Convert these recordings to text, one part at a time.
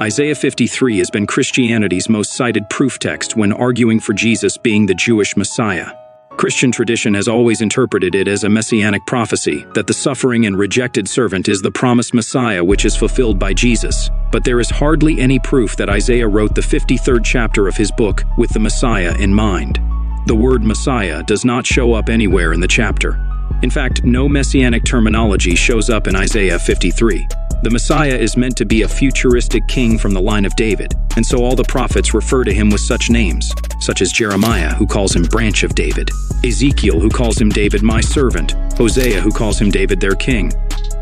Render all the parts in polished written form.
Isaiah 53 has been Christianity's most cited proof text when arguing for Jesus being the Jewish Messiah. Christian tradition has always interpreted it as a messianic prophecy that the suffering and rejected servant is the promised Messiah which is fulfilled by Jesus. But there is hardly any proof that Isaiah wrote the 53rd chapter of his book with the Messiah in mind. The word Messiah does not show up anywhere in the chapter. In fact, no messianic terminology shows up in Isaiah 53. The Messiah is meant to be a futuristic king from the line of David, and so all the prophets refer to him with such names, such as Jeremiah, who calls him branch of David, Ezekiel, who calls him David my servant, Hosea, who calls him David their king,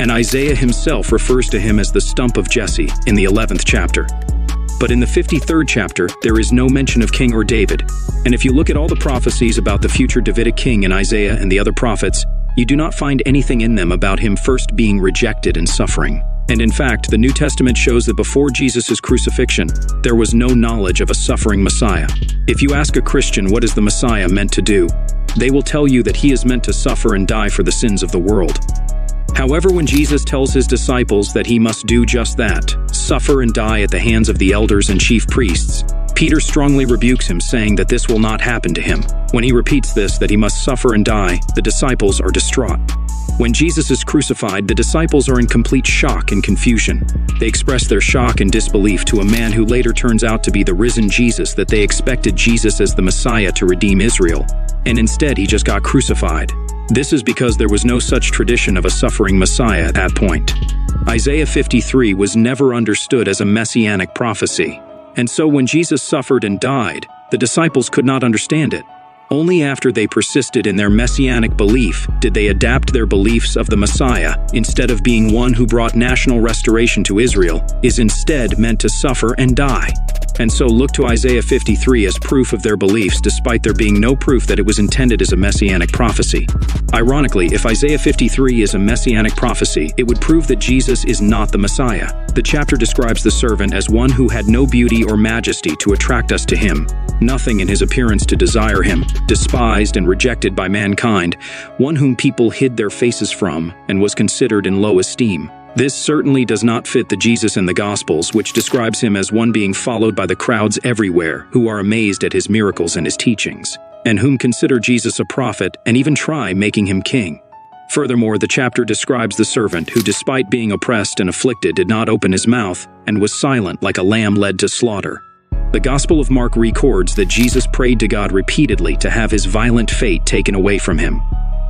and Isaiah himself refers to him as the stump of Jesse in the 11th chapter. But in the 53rd chapter, there is no mention of king or David, and if you look at all the prophecies about the future Davidic king in Isaiah and the other prophets, you do not find anything in them about him first being rejected and suffering. And in fact, the New Testament shows that before Jesus' crucifixion, there was no knowledge of a suffering Messiah. If you ask a Christian what is the Messiah meant to do, they will tell you that he is meant to suffer and die for the sins of the world. However, when Jesus tells his disciples that he must do just that, suffer and die at the hands of the elders and chief priests, Peter strongly rebukes him, saying that this will not happen to him. When he repeats this, that he must suffer and die, the disciples are distraught. When Jesus is crucified, the disciples are in complete shock and confusion. They express their shock and disbelief to a man who later turns out to be the risen Jesus, that they expected Jesus as the Messiah to redeem Israel, and instead he just got crucified. This is because there was no such tradition of a suffering Messiah at that point. Isaiah 53 was never understood as a messianic prophecy, and so when Jesus suffered and died, the disciples could not understand it. Only after they persisted in their messianic belief did they adapt their beliefs of the Messiah, instead of being one who brought national restoration to Israel, is instead meant to suffer and die. And so look to Isaiah 53 as proof of their beliefs, despite there being no proof that it was intended as a messianic prophecy. Ironically, if Isaiah 53 is a messianic prophecy, it would prove that Jesus is not the Messiah. The chapter describes the servant as one who had no beauty or majesty to attract us to him, nothing in his appearance to desire him, despised and rejected by mankind, one whom people hid their faces from and was considered in low esteem. This certainly does not fit the Jesus in the Gospels, which describes him as one being followed by the crowds everywhere, who are amazed at his miracles and his teachings, and whom consider Jesus a prophet and even try making him king. Furthermore, the chapter describes the servant who, despite being oppressed and afflicted, did not open his mouth and was silent like a lamb led to slaughter. The Gospel of Mark records that Jesus prayed to God repeatedly to have his violent fate taken away from him.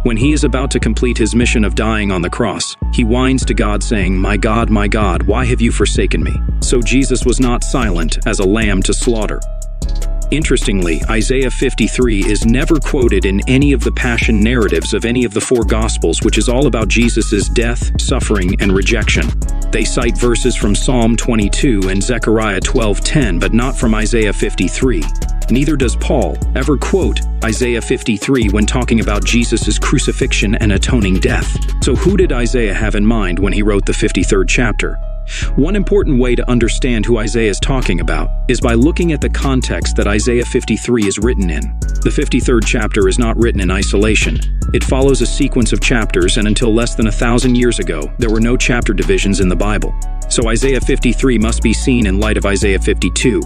When he is about to complete his mission of dying on the cross, he whines to God saying, my God, why have you forsaken me?" So Jesus was not silent as a lamb to slaughter. Interestingly, Isaiah 53 is never quoted in any of the passion narratives of any of the four Gospels, which is all about Jesus' death, suffering, and rejection. They cite verses from Psalm 22 and Zechariah 12:10, but not from Isaiah 53. Neither does Paul ever quote Isaiah 53 when talking about Jesus' crucifixion and atoning death. So who did Isaiah have in mind when he wrote the 53rd chapter? One important way to understand who Isaiah is talking about is by looking at the context that Isaiah 53 is written in. The 53rd chapter is not written in isolation. It follows a sequence of chapters, and until less than 1,000 years ago, there were no chapter divisions in the Bible. So Isaiah 53 must be seen in light of Isaiah 52.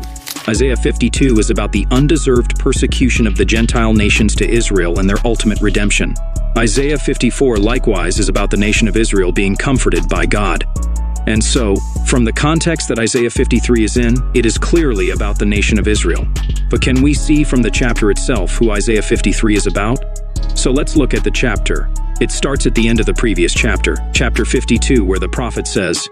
Isaiah 52 is about the undeserved persecution of the Gentile nations to Israel and their ultimate redemption. Isaiah 54 likewise is about the nation of Israel being comforted by God. And so, from the context that Isaiah 53 is in, it is clearly about the nation of Israel. But can we see from the chapter itself who Isaiah 53 is about? So let's look at the chapter. It starts at the end of the previous chapter, chapter 52, where the prophet says,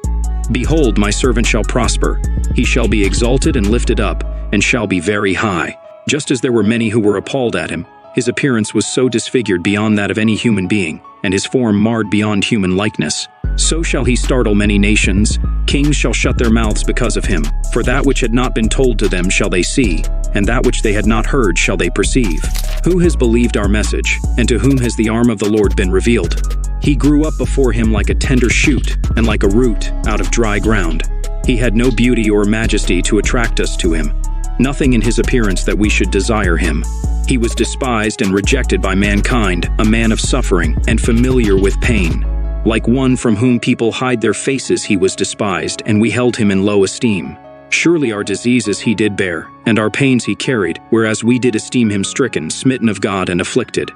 "Behold, my servant shall prosper. He shall be exalted and lifted up, and shall be very high." Just as there were many who were appalled at him, his appearance was so disfigured beyond that of any human being, and his form marred beyond human likeness. So shall he startle many nations. Kings shall shut their mouths because of him. For that which had not been told to them shall they see, and that which they had not heard shall they perceive. Who has believed our message, and to whom has the arm of the Lord been revealed? He grew up before him like a tender shoot, and like a root out of dry ground. He had no beauty or majesty to attract us to him, nothing in his appearance that we should desire him. He was despised and rejected by mankind, a man of suffering and familiar with pain. Like one from whom people hide their faces, he was despised, and we held him in low esteem. Surely our diseases he did bear, and our pains he carried, whereas we did esteem him stricken, smitten of God, and afflicted.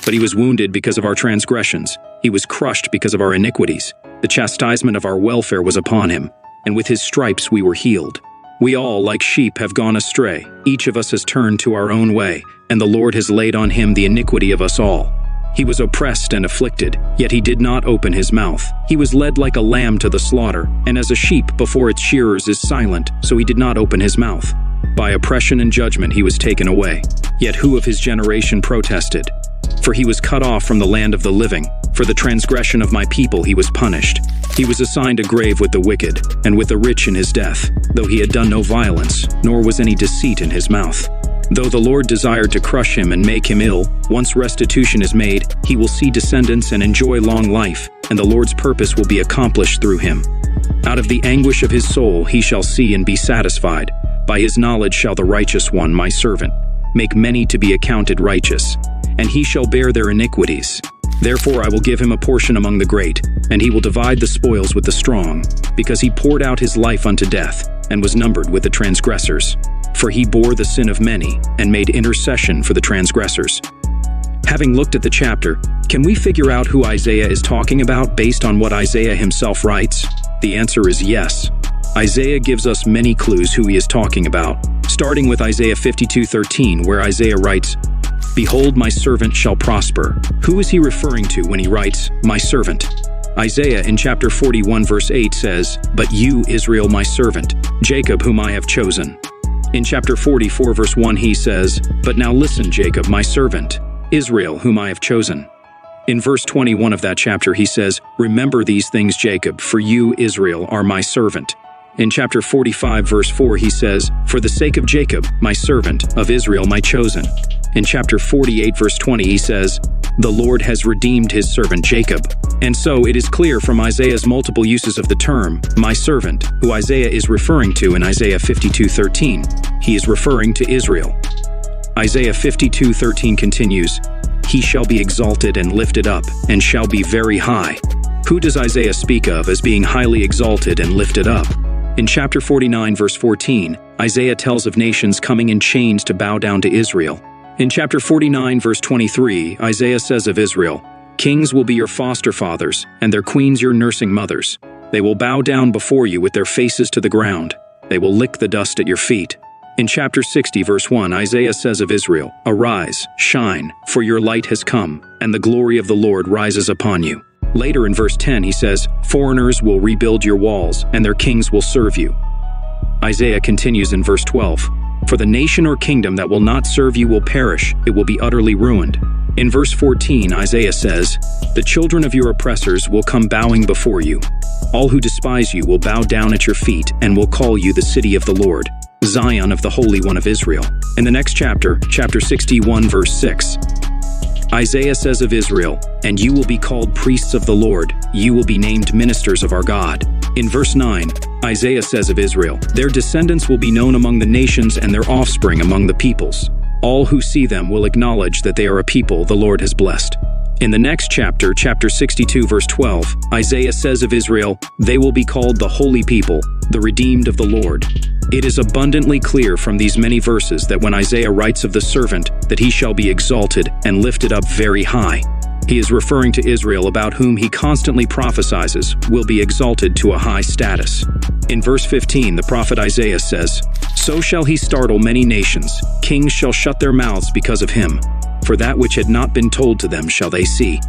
But he was wounded because of our transgressions, he was crushed because of our iniquities. The chastisement of our welfare was upon him, and with his stripes we were healed. We all, like sheep, have gone astray. Each of us has turned to our own way, and the Lord has laid on him the iniquity of us all. He was oppressed and afflicted, yet he did not open his mouth. He was led like a lamb to the slaughter, and as a sheep before its shearers is silent, so he did not open his mouth. By oppression and judgment he was taken away. Yet who of his generation protested? For he was cut off from the land of the living. For the transgression of my people he was punished. He was assigned a grave with the wicked, and with the rich in his death, though he had done no violence, nor was any deceit in his mouth. Though the Lord desired to crush him and make him ill, once restitution is made, he will see descendants and enjoy long life, and the Lord's purpose will be accomplished through him. Out of the anguish of his soul he shall see and be satisfied. By his knowledge shall the righteous one, my servant, make many to be accounted righteous, and he shall bear their iniquities. Therefore I will give him a portion among the great, and he will divide the spoils with the strong, because he poured out his life unto death, and was numbered with the transgressors. For he bore the sin of many, and made intercession for the transgressors. Having looked at the chapter, can we figure out who Isaiah is talking about based on what Isaiah himself writes? The answer is yes. Isaiah gives us many clues who he is talking about, starting with Isaiah 52:13, where Isaiah writes, "Behold, my servant shall prosper." Who is he referring to when he writes, "my servant"? Isaiah in chapter 41 verse 8 says, "But you, Israel, my servant, Jacob, whom I have chosen." In chapter 44 verse 1 he says, "But now listen, Jacob, my servant, Israel, whom I have chosen." In verse 21 of that chapter he says, "Remember these things, Jacob, for you, Israel, are my servant." In chapter 45 verse 4 he says, "For the sake of Jacob, my servant, of Israel, my chosen." In chapter 48 verse 20 he says, "The Lord has redeemed his servant Jacob." And so it is clear from Isaiah's multiple uses of the term, "my servant," who Isaiah is referring to in Isaiah 52:13. He is referring to Israel. Isaiah 52:13 continues, "He shall be exalted and lifted up, and shall be very high." Who does Isaiah speak of as being highly exalted and lifted up? In chapter 49 verse 14, Isaiah tells of nations coming in chains to bow down to Israel. In chapter 49 verse 23, Isaiah says of Israel, "Kings will be your foster fathers, and their queens your nursing mothers. They will bow down before you with their faces to the ground. They will lick the dust at your feet." In chapter 60 verse 1, Isaiah says of Israel, "Arise, shine, for your light has come, and the glory of the Lord rises upon you." Later in verse 10 he says, "Foreigners will rebuild your walls, and their kings will serve you." Isaiah continues in verse 12, "For the nation or kingdom that will not serve you will perish, it will be utterly ruined." In verse 14 Isaiah says, "The children of your oppressors will come bowing before you. All who despise you will bow down at your feet, and will call you the city of the Lord, Zion of the Holy One of Israel." In the next chapter, chapter 61 verse 6, Isaiah says of Israel, "And you will be called priests of the Lord, you will be named ministers of our God." In verse 9, Isaiah says of Israel, "Their descendants will be known among the nations, and their offspring among the peoples. All who see them will acknowledge that they are a people the Lord has blessed." In the next chapter, chapter 62 verse 12, Isaiah says of Israel, "They will be called the holy people, the redeemed of the Lord." It is abundantly clear from these many verses that when Isaiah writes of the servant, that he shall be exalted and lifted up very high, he is referring to Israel, about whom he constantly prophesies will be exalted to a high status. In verse 15, the prophet Isaiah says, "So shall he startle many nations, kings shall shut their mouths because of him, for that which had not been told to them shall they see."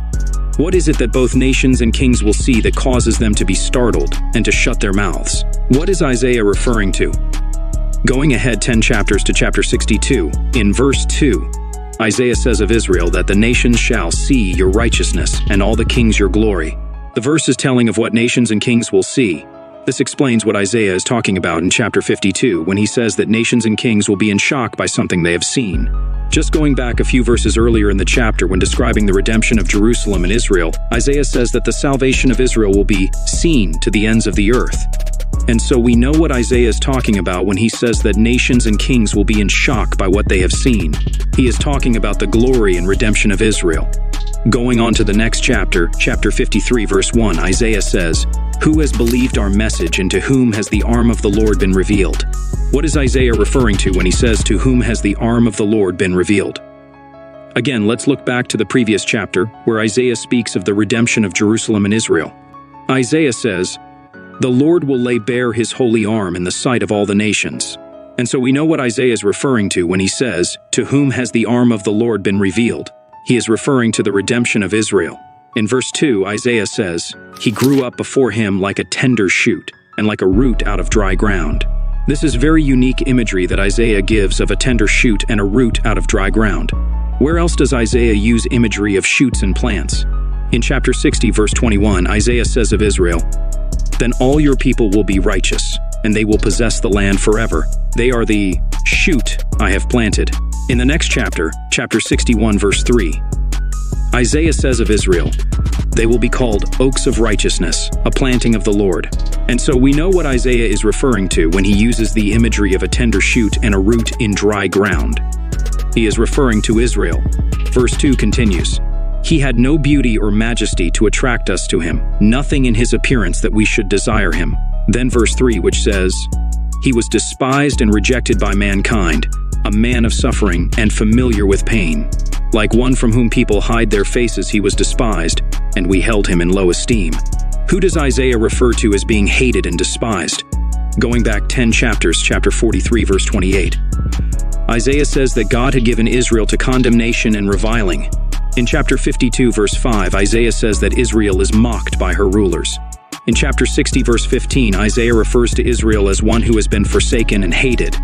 What is it that both nations and kings will see that causes them to be startled and to shut their mouths? What is Isaiah referring to? Going ahead 10 chapters to chapter 62, in verse 2, Isaiah says of Israel that the nations shall see your righteousness and all the kings your glory. The verse is telling of what nations and kings will see. This explains what Isaiah is talking about in chapter 52 when he says that nations and kings will be in shock by something they have seen. Just going back a few verses earlier in the chapter when describing the redemption of Jerusalem and Israel, Isaiah says that the salvation of Israel will be seen to the ends of the earth. And so we know what Isaiah is talking about when he says that nations and kings will be in shock by what they have seen. He is talking about the glory and redemption of Israel. Going on to the next chapter, chapter 53 verse 1, Isaiah says, Who has believed our message, and to whom has the arm of the Lord been revealed? What is Isaiah referring to when he says, to whom has the arm of the Lord been revealed? Again, let's look back to the previous chapter, where Isaiah speaks of the redemption of Jerusalem and Israel. Isaiah says, "The Lord will lay bare his holy arm in the sight of all the nations." And so we know what Isaiah is referring to when he says, "To whom has the arm of the Lord been revealed?" He is referring to the redemption of Israel. In verse 2, Isaiah says, "He grew up before him like a tender shoot, and like a root out of dry ground." This is very unique imagery that Isaiah gives of a tender shoot and a root out of dry ground. Where else does Isaiah use imagery of shoots and plants? In chapter 60, verse 21, Isaiah says of Israel, "Then all your people will be righteous, and they will possess the land forever. They are the shoot I have planted." In the next chapter, chapter 61, verse 3, Isaiah says of Israel, "They will be called oaks of righteousness, a planting of the Lord." And so we know what Isaiah is referring to when he uses the imagery of a tender shoot and a root in dry ground. He is referring to Israel. Verse 2 continues, "He had no beauty or majesty to attract us to him, nothing in his appearance that we should desire him." Then verse 3, which says, "He was despised and rejected by mankind, a man of suffering and familiar with pain. Like one from whom people hide their faces, he was despised, and we held him in low esteem." Who does Isaiah refer to as being hated and despised? Going back 10 chapters, chapter 43, verse 28. Isaiah says that God had given Israel to condemnation and reviling. In chapter 52, verse 5, Isaiah says that Israel is mocked by her rulers. In chapter 60, verse 15, Isaiah refers to Israel as one who has been forsaken and hated.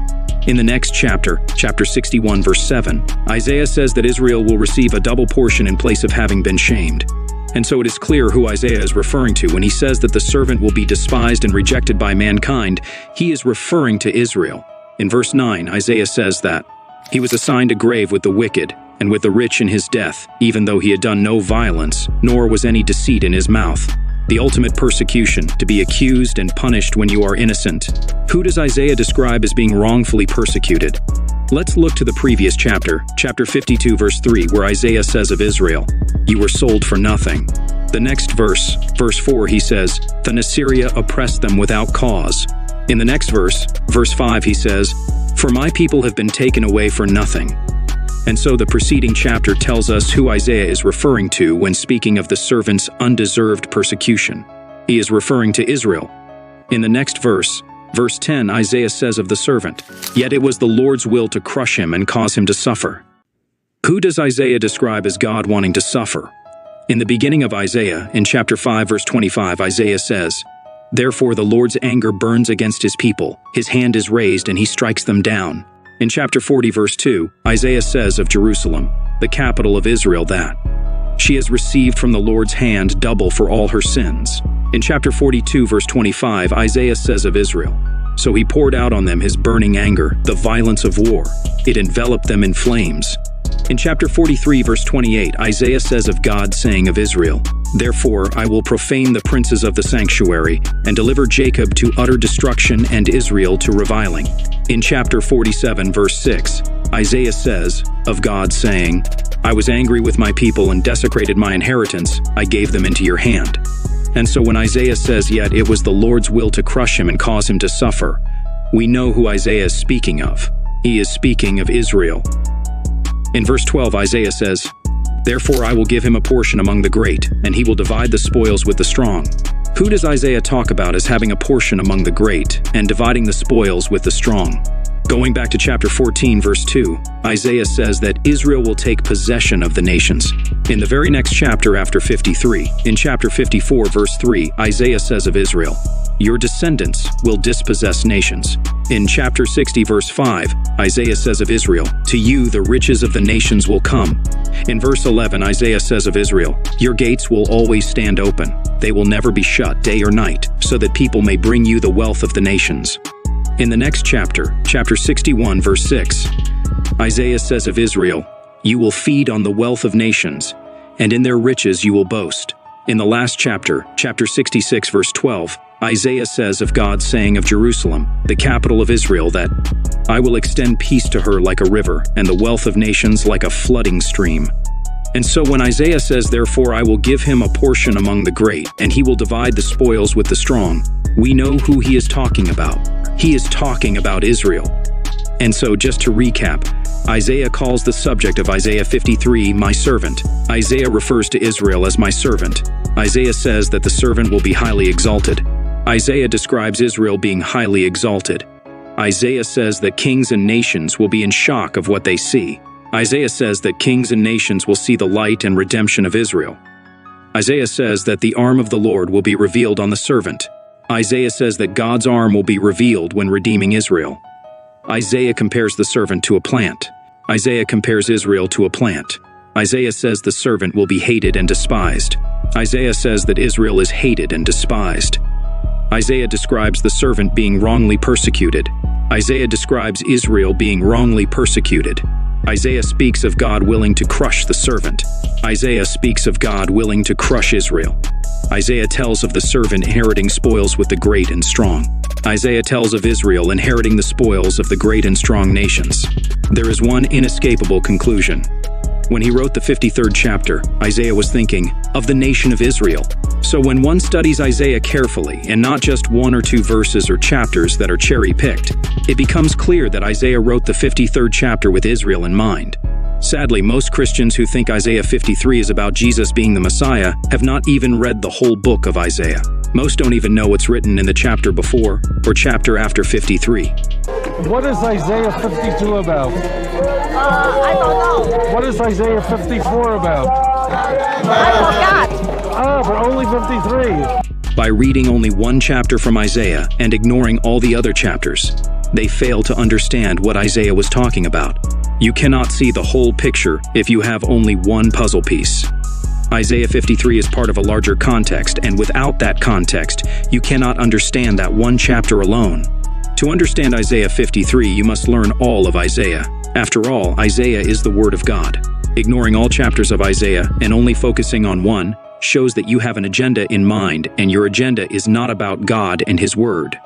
In the next chapter, chapter 61, verse 7, Isaiah says that Israel will receive a double portion in place of having been shamed. And so it is clear who Isaiah is referring to when he says that the servant will be despised and rejected by mankind. He is referring to Israel. In verse 9, Isaiah says that he was assigned a grave with the wicked and with the rich in his death, even though he had done no violence, nor was any deceit in his mouth. The ultimate persecution, to be accused and punished when you are innocent. Who does Isaiah describe as being wrongfully persecuted? Let's look to the previous chapter, chapter 52, verse 3, where Isaiah says of Israel, "You were sold for nothing." The next verse, verse 4, he says, "Then Assyria oppressed them without cause." In the next verse, verse 5, he says, "For my people have been taken away for nothing." And so the preceding chapter tells us who Isaiah is referring to when speaking of the servant's undeserved persecution. He is referring to Israel. In the next verse, verse 10, Isaiah says of the servant, "Yet it was the Lord's will to crush him and cause him to suffer." Who does Isaiah describe as God wanting to suffer? In the beginning of Isaiah, in chapter 5, verse 25, Isaiah says, "Therefore the Lord's anger burns against his people, his hand is raised and he strikes them down." In chapter 40, verse 2, Isaiah says of Jerusalem, the capital of Israel, that she has received from the Lord's hand double for all her sins. In chapter 42, verse 25, Isaiah says of Israel, "So he poured out on them his burning anger, the violence of war. It enveloped them in flames." In chapter 43, verse 28, Isaiah says of God, saying of Israel, "Therefore I will profane the princes of the sanctuary, and deliver Jacob to utter destruction and Israel to reviling." In chapter 47, verse 6, Isaiah says of God, saying, "I was angry with my people and desecrated my inheritance. I gave them into your hand." And so when Isaiah says, "Yet it was the Lord's will to crush him and cause him to suffer," we know who Isaiah is speaking of. He is speaking of Israel. In verse 12, Isaiah says, "Therefore I will give him a portion among the great, and he will divide the spoils with the strong." Who does Isaiah talk about as having a portion among the great and dividing the spoils with the strong? Going back to chapter 14, verse 2, Isaiah says that Israel will take possession of the nations. In the very next chapter after 53, in chapter 54, verse 3, Isaiah says of Israel, "Your descendants will dispossess nations." In chapter 60, verse 5, Isaiah says of Israel, "To you the riches of the nations will come." In verse 11, Isaiah says of Israel, "Your gates will always stand open. They will never be shut day or night, so that people may bring you the wealth of the nations." In the next chapter, chapter 61, verse 6, Isaiah says of Israel, "You will feed on the wealth of nations, and in their riches you will boast." In the last chapter, chapter 66, verse 12, Isaiah says of God, saying of Jerusalem, the capital of Israel, that "I will extend peace to her like a river, and the wealth of nations like a flooding stream." And so when Isaiah says, "Therefore I will give him a portion among the great, and he will divide the spoils with the strong," we know who he is talking about. He is talking about Israel. And so, just to recap, Isaiah calls the subject of Isaiah 53, "my servant." Isaiah refers to Israel as "my servant." Isaiah says that the servant will be highly exalted. Isaiah describes Israel being highly exalted. Isaiah says that kings and nations will be in shock of what they see. Isaiah says that kings and nations will see the light and redemption of Israel. Isaiah says that the arm of the Lord will be revealed on the servant. Isaiah says that God's arm will be revealed when redeeming Israel. Isaiah compares the servant to a plant. Isaiah compares Israel to a plant. Isaiah says the servant will be hated and despised. Isaiah says that Israel is hated and despised. Isaiah describes the servant being wrongly persecuted. Isaiah describes Israel being wrongly persecuted. Isaiah speaks of God willing to crush the servant. Isaiah speaks of God willing to crush Israel. Isaiah tells of the servant inheriting spoils with the great and strong. Isaiah tells of Israel inheriting the spoils of the great and strong nations. There is one inescapable conclusion. When he wrote the 53rd chapter, Isaiah was thinking of the nation of Israel. So when one studies Isaiah carefully, and not just one or two verses or chapters that are cherry-picked, it becomes clear that Isaiah wrote the 53rd chapter with Israel in mind. Sadly, most Christians who think Isaiah 53 is about Jesus being the Messiah have not even read the whole book of Isaiah. Most don't even know what's written in the chapter before or chapter after 53. What is Isaiah 52 about? I don't know. What is Isaiah 54 about? I forgot. But only 53. By reading only one chapter from Isaiah and ignoring all the other chapters, they fail to understand what Isaiah was talking about. You cannot see the whole picture if you have only one puzzle piece. Isaiah 53 is part of a larger context, and without that context, you cannot understand that one chapter alone. To understand Isaiah 53, you must learn all of Isaiah. After all, Isaiah is the Word of God. Ignoring all chapters of Isaiah and only focusing on one shows that you have an agenda in mind, and your agenda is not about God and His Word.